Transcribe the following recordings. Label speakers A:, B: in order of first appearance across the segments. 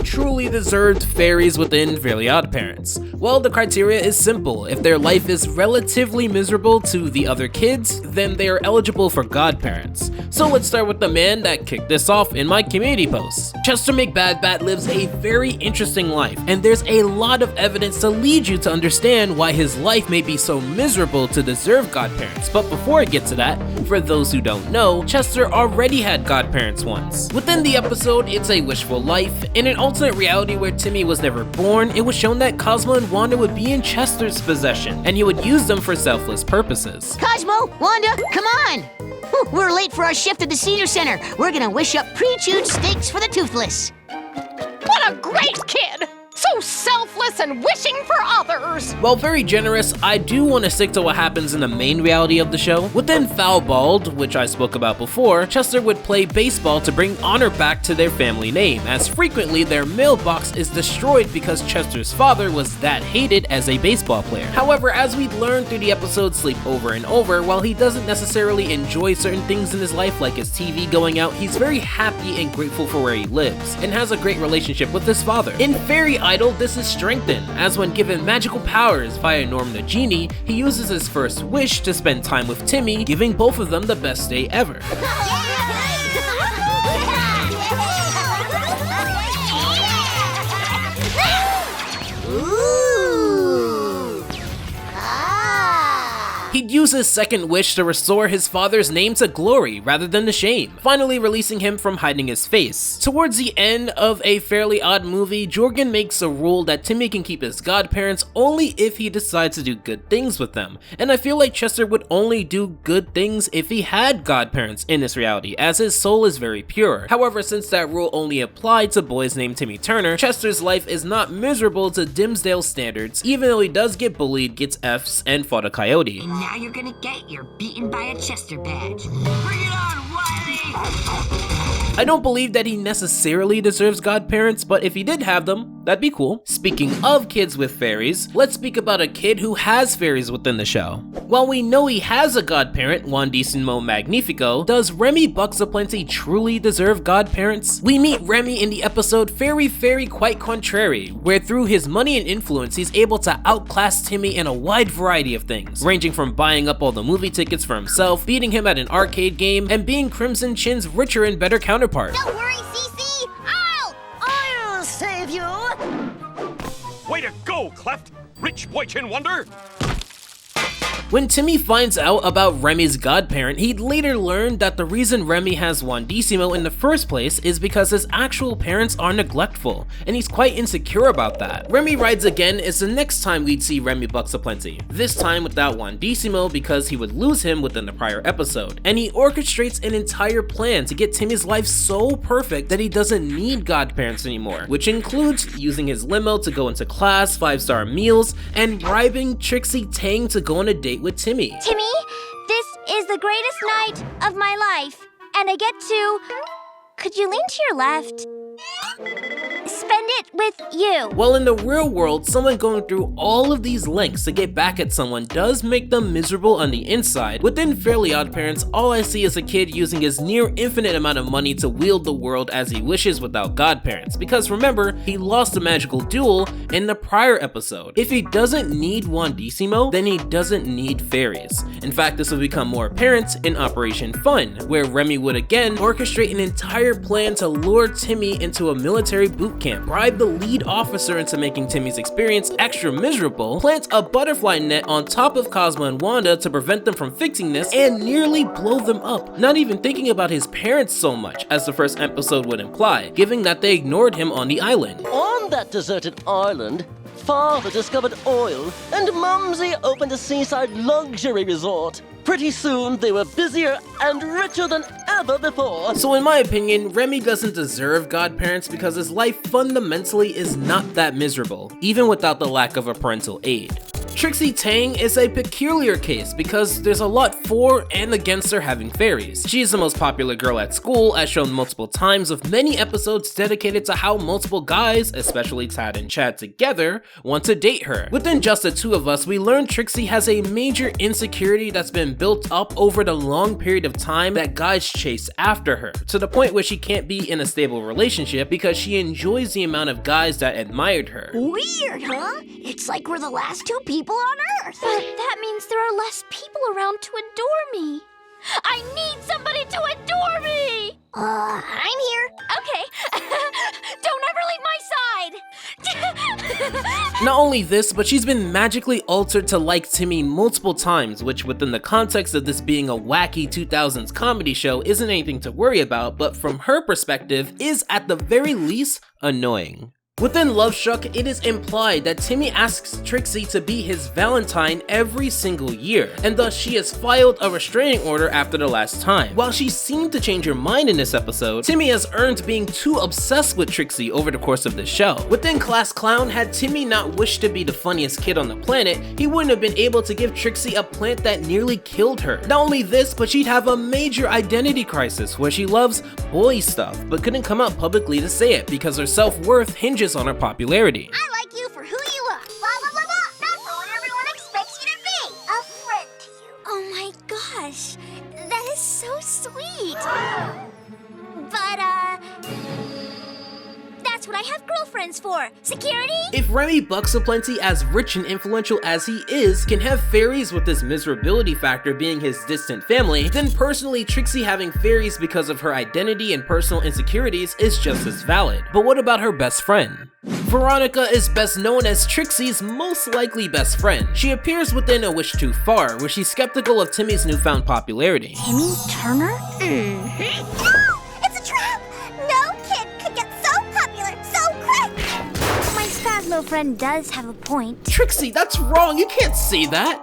A: truly deserved fairies within Fairly Oddparents? Well, the criteria is simple. If their life is relatively miserable to the other kids, then they are eligible for godparents. So let's start with the man that kicked this off in my community post. Chester McBadbat lives a very interesting life, and there's a lot of evidence to lead you to understand why his life may be so miserable to deserve godparents. But before I get to that, for those who don't know, Chester already had godparents once. Within the episode, It's a Wishful Life, in an alternate reality where Timmy was never born, it was shown that Cosmo and Wanda would be in Chester's possession, and he would use them for selfless purposes.
B: Cosmo, Wanda, come on! Whew, we're late for our shift at the Senior Center. We're gonna wish up pre-chewed steaks for the toothless.
C: What a great kid! So selfless and wishing for others!
A: While very generous, I do want to stick to what happens in the main reality of the show. Within Foul Balled, which I spoke about before, Chester would play baseball to bring honor back to their family name, as frequently their mailbox is destroyed because Chester's father was that hated as a baseball player. However, as we learn through the episode Sleep Over and Over, while he doesn't necessarily enjoy certain things in his life like his TV going out, he's very happy and grateful for where he lives, and has a great relationship with his father. In Fairy Idol, this is strengthened, as when given magical powers via Norm the Genie, he uses his first wish to spend time with Timmy, giving both of them the best day ever. He'd use his second wish to restore his father's name to glory rather than to shame, finally releasing him from hiding his face. Towards the end of A Fairly Odd Movie, Jorgen makes a rule that Timmy can keep his godparents only if he decides to do good things with them, and I feel like Chester would only do good things if he had godparents in this reality, as his soul is very pure. However, since that rule only applied to boys named Timmy Turner, Chester's life is not miserable to Dimsdale standards, even though he does get bullied, gets Fs, and fought a coyote.
B: Now you're gonna get your beaten by a Chester badge.
D: Bring it on, Wiley!
A: I don't believe that he necessarily deserves godparents, but if he did have them, that'd be cool. Speaking of kids with fairies, let's speak about a kid who has fairies within the show. While we know he has a godparent, Wandissimo Magnifico, does Remy Bucksaplenty truly deserve godparents? We meet Remy in the episode Fairy Fairy Quite Contrary, where through his money and influence, he's able to outclass Timmy in a wide variety of things, ranging from buying up all the movie tickets for himself, beating him at an arcade game, and being Crimson Chin's richer and better counterpart.
B: Don't worry, Cece! I'll save you!
E: Way to go, Cleft! Rich boy Chin Wonder!
A: When Timmy finds out about Remy's godparent, he'd later learn that the reason Remy has Wandissimo in the first place is because his actual parents are neglectful, and he's quite insecure about that. Remy Rides Again is the next time we'd see Remy Bucksaplenty, this time without Wandissimo because he would lose him within the prior episode, and he orchestrates an entire plan to get Timmy's life so perfect that he doesn't need godparents anymore, which includes using his limo to go into class, 5-star meals, and bribing Trixie Tang to go on a date with Timmy.
F: Timmy, this is the greatest night of my life, and I get to... Could you lean to your left? Spend it with you.
A: Well, in the real world, someone going through all of these lengths to get back at someone does make them miserable on the inside. Within Fairly Oddparents, all I see is a kid using his near infinite amount of money to wield the world as he wishes without godparents, because remember, he lost a magical duel in the prior episode. If he doesn't need Wandissimo, then he doesn't need fairies. In fact, this will become more apparent in Operation Fun, where Remy would again orchestrate an entire plan to lure Timmy into a military boot camp, bribe the lead officer into making Timmy's experience extra miserable, plant a butterfly net on top of Cosmo and Wanda to prevent them from fixing this, and nearly blow them up, not even thinking about his parents so much, as the first episode would imply, given that they ignored him on the island.
G: On that deserted island, Father discovered oil, and Mumsy opened a seaside luxury resort. Pretty soon, they were busier and richer than ever before.
A: So in my opinion, Remy doesn't deserve godparents because his life fundamentally is not that miserable, even without the lack of a parental aid. Trixie Tang is a peculiar case because there's a lot for and against her having fairies. She is the most popular girl at school, as shown multiple times, with many episodes dedicated to how multiple guys, especially Tad and Chad together, want to date her. Within just the two of us, we learn Trixie has a major insecurity that's been built up over the long period of time that guys chase after her, to the point where she can't be in a stable relationship because she enjoys the amount of guys that admired her.
B: Weird, huh? It's like we're the last two people on Earth.
F: But that means there are less people around to adore me. I need somebody to adore me!
B: I'm here.
F: Okay. Don't ever leave my side!
A: Not only this, but she's been magically altered to like Timmy multiple times, which within the context of this being a wacky 2000s comedy show isn't anything to worry about, but from her perspective is at the very least annoying. Within Love Struck, it is implied that Timmy asks Trixie to be his Valentine every single year, and thus she has filed a restraining order after the last time. While she seemed to change her mind in this episode, Timmy has earned being too obsessed with Trixie over the course of the show. Within Class Clown, had Timmy not wished to be the funniest kid on the planet, he wouldn't have been able to give Trixie a plant that nearly killed her. Not only this, but she'd have a major identity crisis where she loves boy stuff, but couldn't come out publicly to say it because her self-worth hinges on her popularity.
F: I like you for who you are. Blah, blah, blah, blah. That's what everyone expects you to be. A friend to you. Oh my gosh. That is so sweet. But, that's what I have girlfriends for. Security?
A: If Remy Bucks Aplenty, as rich and influential as he is, can have fairies with this miserability factor being his distant family, then personally Trixie having fairies because of her identity and personal insecurities is just as valid. But what about her best friend? Veronica is best known as Trixie's most likely best friend. She appears within A Wish Too Far, where she's skeptical of Timmy's newfound popularity.
F: Timmy Turner? It's a trap! No kid could get so popular so quick! My Spasmo friend does have a point.
A: Trixie, that's wrong, you can't say that!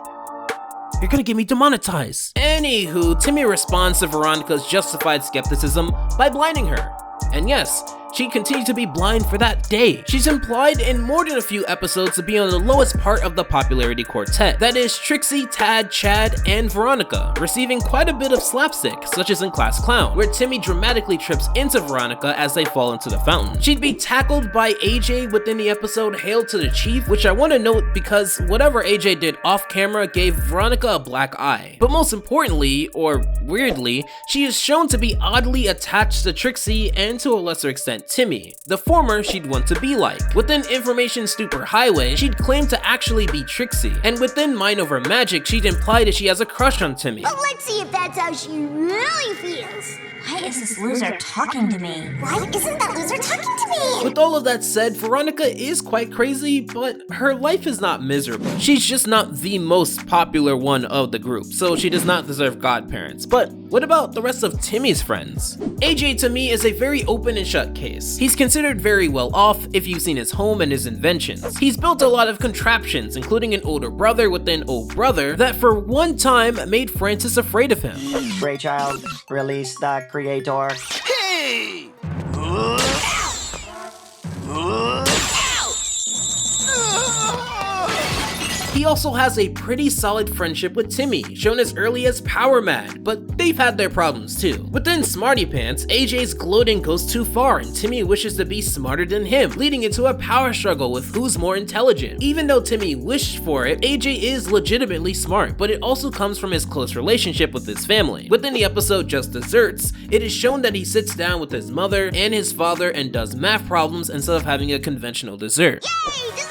A: You're gonna get me demonetized. Anywho, Timmy responds to Veronica's justified skepticism by blinding her. And yes, she continued to be blind for that day. She's implied in more than a few episodes to be on the lowest part of the popularity quartet. That is Trixie, Tad, Chad, and Veronica, receiving quite a bit of slapstick, such as in Class Clown, where Timmy dramatically trips into Veronica as they fall into the fountain. She'd be tackled by AJ within the episode Hail to the Chief, which I want to note because whatever AJ did off camera gave Veronica a black eye. But most importantly, or weirdly, she is shown to be oddly attached to Trixie and to a lesser extent Timmy. The former she'd want to be like. Within Information Stupor Highway, she'd claim to actually be Trixie, and within Mind Over Magic, she'd imply that she has a crush on Timmy.
F: But let's see if that's how she really feels. Why is this loser talking to me? Why isn't that loser talking to me?
A: With all of that said, Veronica is quite crazy, but her life is not miserable. She's just not the most popular one of the group, so she does not deserve godparents. But what about the rest of Timmy's friends? AJ to me is a very open and shut case. He's considered very well off if you've seen his home and his inventions. He's built a lot of contraptions, including an older brother within old brother, that for one time made Francis afraid of him.
H: Ray Child, release the creator.
D: Hey!
A: He also has a pretty solid friendship with Timmy, shown as early as Power Mad, but they've had their problems too. Within Smarty Pants, AJ's gloating goes too far and Timmy wishes to be smarter than him, leading into a power struggle with who's more intelligent. Even though Timmy wished for it, AJ is legitimately smart, but it also comes from his close relationship with his family. Within the episode Just Desserts, it is shown that he sits down with his mother and his father and does math problems instead of having a conventional dessert.
F: Yay, dessert!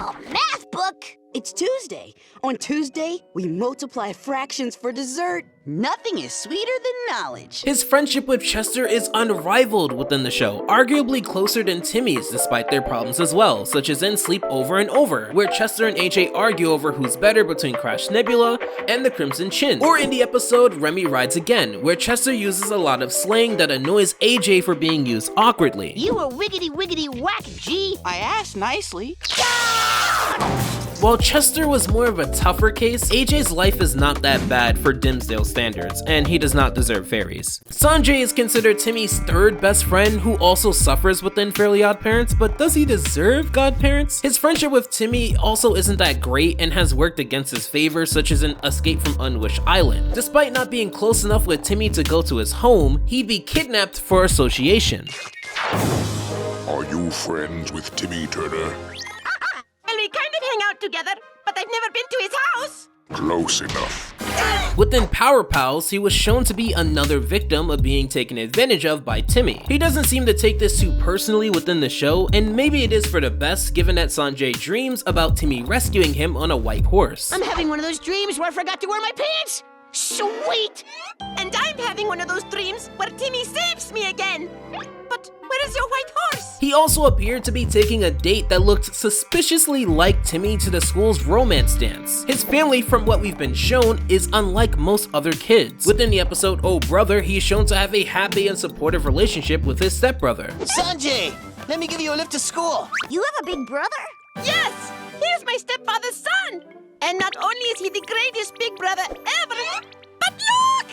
F: A math book?
I: It's Tuesday. On Tuesday, we multiply fractions for dessert. Nothing is sweeter than knowledge.
A: His friendship with Chester is unrivaled within the show, arguably closer than Timmy's despite their problems as well, such as in Sleep Over and Over, where Chester and AJ argue over who's better between Crash Nebula and the Crimson Chin, or in the episode Remy Rides Again, where Chester uses a lot of slang that annoys AJ for being used awkwardly.
B: You a wiggity wiggity whack, G.
I: I asked nicely.
A: While Chester was more of a tougher case, AJ's life is not that bad for Dimsdale standards, and he does not deserve fairies. Sanjay is considered Timmy's third best friend who also suffers within Fairly Oddparents, but does he deserve godparents? His friendship with Timmy also isn't that great and has worked against his favor, such as an escape from Unwish Island. Despite not being close enough with Timmy to go to his home, he'd be kidnapped for association.
J: Are you friends with Timmy Turner?
C: And we kind of hang out together, but I've never been to his house.
J: Close enough.
A: Within Power Pals, he was shown to be another victim of being taken advantage of by Timmy. He doesn't seem to take this too personally within the show, and maybe it is for the best given that Sanjay dreams about Timmy rescuing him on a white horse.
B: I'm having one of those dreams where I forgot to wear my pants. Sweet!
C: And I'm having one of those dreams where Timmy saves me again. But where is your white horse?
A: He also appeared to be taking a date that looked suspiciously like Timmy to the school's romance dance. His family, from what we've been shown, is unlike most other kids. Within the episode Oh Brother, he is shown to have a happy and supportive relationship with his stepbrother.
K: Sanjay, let me give you a lift to school.
F: You have a big brother?
C: Yes! Here's my stepfather's son! And not only is he the greatest big brother ever, but look!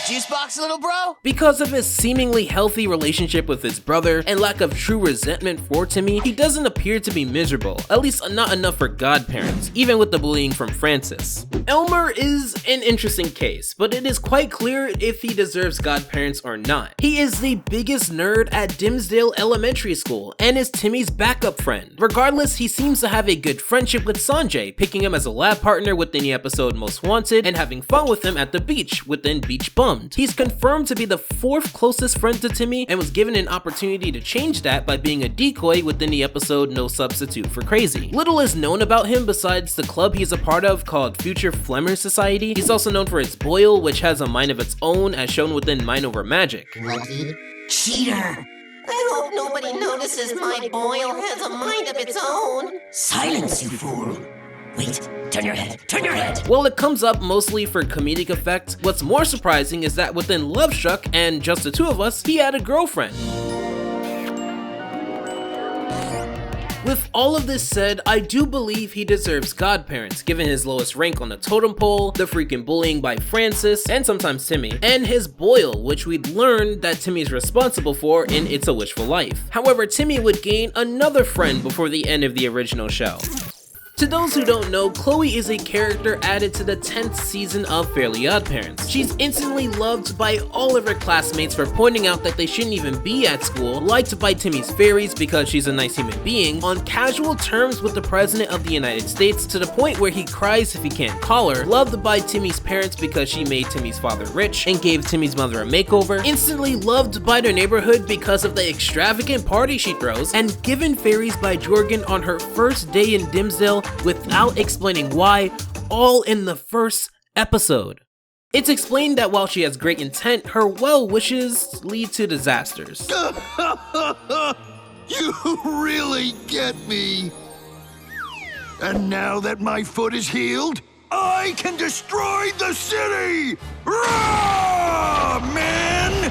K: Juice box, little bro?
A: Because of his seemingly healthy relationship with his brother and lack of true resentment for Timmy, he doesn't appear to be miserable, at least not enough for godparents, even with the bullying from Francis. Elmer is an interesting case, but it is quite clear if he deserves godparents or not. He is the biggest nerd at Dimsdale Elementary School and is Timmy's backup friend. Regardless, he seems to have a good friendship with Sanjay, picking him as a lab partner within the episode Most Wanted and having fun with him at the beach within Beach Bummed. He's confirmed to be the fourth closest friend to Timmy and was given an opportunity to change that by being a decoy within the episode No Substitute for Crazy. Little is known about him besides the club he's a part of called Future Flemmer Society. He's also known for its boil, which has a mind of its own as shown within Mind Over Magic.
B: Lucky cheater.
C: I hope nobody notices my boil has a mind of its own.
B: Silence, you fool. Wait, turn your head, turn your head.
A: While it comes up mostly for comedic effect, what's more surprising is that within Love Struck and Just the Two of Us, he had a girlfriend. With all of this said, I do believe he deserves godparents, given his lowest rank on the totem pole, the freaking bullying by Francis, and sometimes Timmy, and his boil, which we'd learned that Timmy's responsible for in It's a Wishful Life. However, Timmy would gain another friend before the end of the original show. To those who don't know, Chloe is a character added to the 10th season of Fairly Oddparents. She's instantly loved by all of her classmates for pointing out that they shouldn't even be at school, liked by Timmy's fairies because she's a nice human being, on casual terms with the President of the United States to the point where he cries if he can't call her, loved by Timmy's parents because she made Timmy's father rich and gave Timmy's mother a makeover, instantly loved by their neighborhood because of the extravagant party she throws, and given fairies by Jorgen on her first day in Dimsdale without explaining why, all in the first episode. It's explained that while she has great intent, her well wishes lead to disasters.
J: You really get me. And now that my foot is healed, I can destroy the city! Roar, man!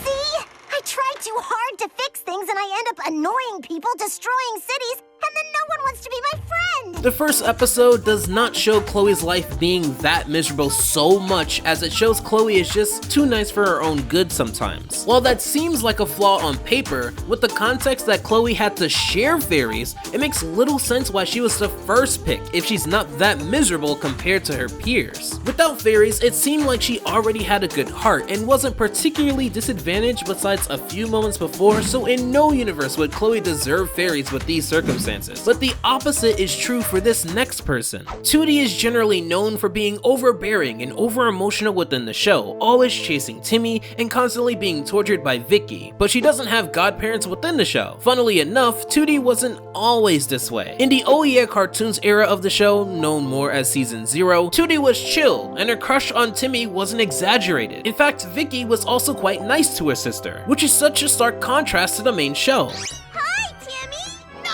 F: See? I tried too hard to fix things and I end up annoying people, destroying cities, and then no one wants to be my friend!
A: The first episode does not show Chloe's life being that miserable so much as it shows Chloe is just too nice for her own good sometimes. While that seems like a flaw on paper, with the context that Chloe had to share fairies, it makes little sense why she was the first pick if she's not that miserable compared to her peers. Without fairies, it seemed like she already had a good heart and wasn't particularly disadvantaged besides a few moments before, so in no universe would Chloe deserve fairies with these circumstances. But the opposite is true for this next person. Tootie is generally known for being overbearing and over-emotional within the show, always chasing Timmy and constantly being tortured by Vicky, but she doesn't have godparents within the show. Funnily enough, Tootie wasn't always this way. In the Oh Yeah cartoons era of the show, known more as Season 0, Tootie was chill, and her crush on Timmy wasn't exaggerated. In fact, Vicky was also quite nice to her sister, which is such a stark contrast to the main show.
F: Hi, Timmy! No!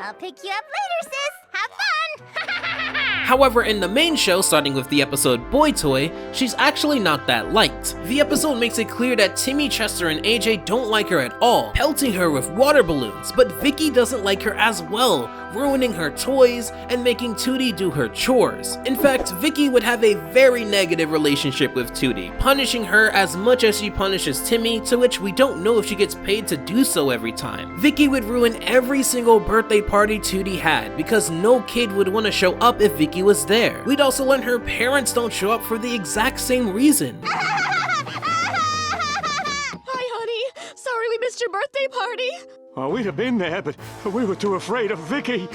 F: I'll pick you up later, sis. Have fun!
A: However, in the main show, starting with the episode Boy Toy, she's actually not that liked. The episode makes it clear that Timmy, Chester, and AJ don't like her at all, pelting her with water balloons, but Vicky doesn't like her as well, ruining her toys and making Tootie do her chores. In fact, Vicky would have a very negative relationship with Tootie, punishing her as much as she punishes Timmy, to which we don't know if she gets paid to do so every time. Vicky would ruin every single birthday party Tootie had, because no kid would want to show up if Vicky was there. We'd also learn her parents don't show up for the exact same reason.
C: Hi, honey. Sorry we missed your birthday party.
E: Well, we'd have been there, but we were too afraid of Vicky.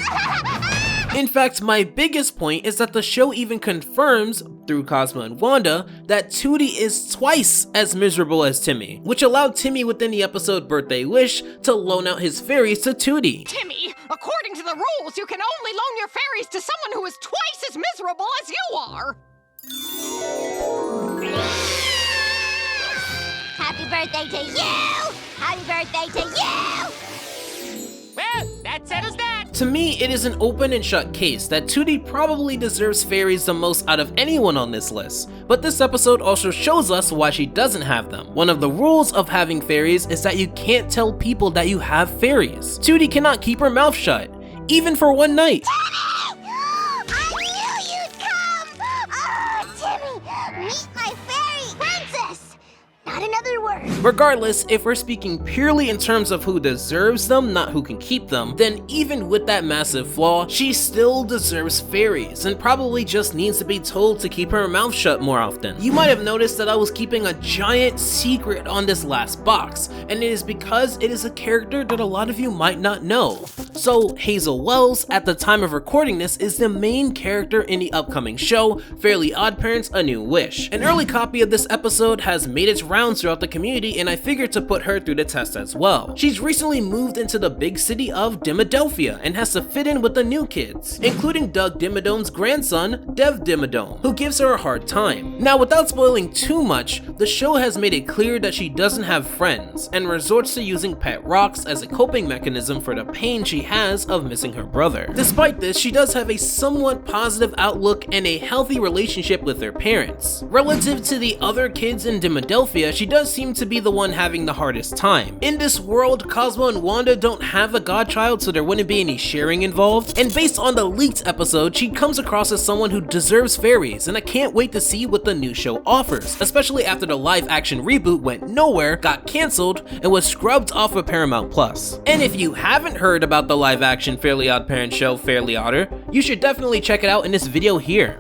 A: In fact, my biggest point is that the show even confirms, through Cosmo and Wanda, that Tootie is twice as miserable as Timmy, which allowed Timmy within the episode Birthday Wish to loan out his fairies to Tootie.
C: Timmy, according to the rules, you can only loan your fairies to someone who is twice as miserable as you are.
F: Happy birthday to you! Happy birthday to you!
C: Well, that settles that.
A: To me, it is an open and shut case that Tootie probably deserves fairies the most out of anyone on this list, but this episode also shows us why she doesn't have them. One of the rules of having fairies is that you can't tell people that you have fairies. Tootie cannot keep her mouth shut, even for one night.
F: I knew you'd come! Oh, Timmy, meet my fairy princess! Not another word.
A: Regardless, if we're speaking purely in terms of who deserves them, not who can keep them, then even with that massive flaw, she still deserves fairies and probably just needs to be told to keep her mouth shut more often. You might have noticed that I was keeping a giant secret on this last box, and it is because it is a character that a lot of you might not know. So Hazel Wells, at the time of recording this, is the main character in the upcoming show, Fairly Oddparents: A New Wish. An early copy of this episode has made its rounds throughout the community, and I figured to put her through the test as well. She's recently moved into the big city of Dimmodelphia and has to fit in with the new kids, including Doug Dimmadome's grandson, Dev Dimmodome, who gives her a hard time. Now, without spoiling too much, the show has made it clear that she doesn't have friends and resorts to using pet rocks as a coping mechanism for the pain she has of missing her brother. Despite this, she does have a somewhat positive outlook and a healthy relationship with her parents. Relative to the other kids in Dimmodelphia, she does seem to be the one having the hardest time. In this world, Cosmo and Wanda don't have a godchild, so there wouldn't be any sharing involved, and based on the leaked episode, she comes across as someone who deserves fairies, and I can't wait to see what the new show offers, especially after the live action reboot went nowhere, got cancelled, and was scrubbed off of Paramount Plus. And if you haven't heard about the live action Fairly Oddparents show Fairly Odder, you should definitely check it out in this video here.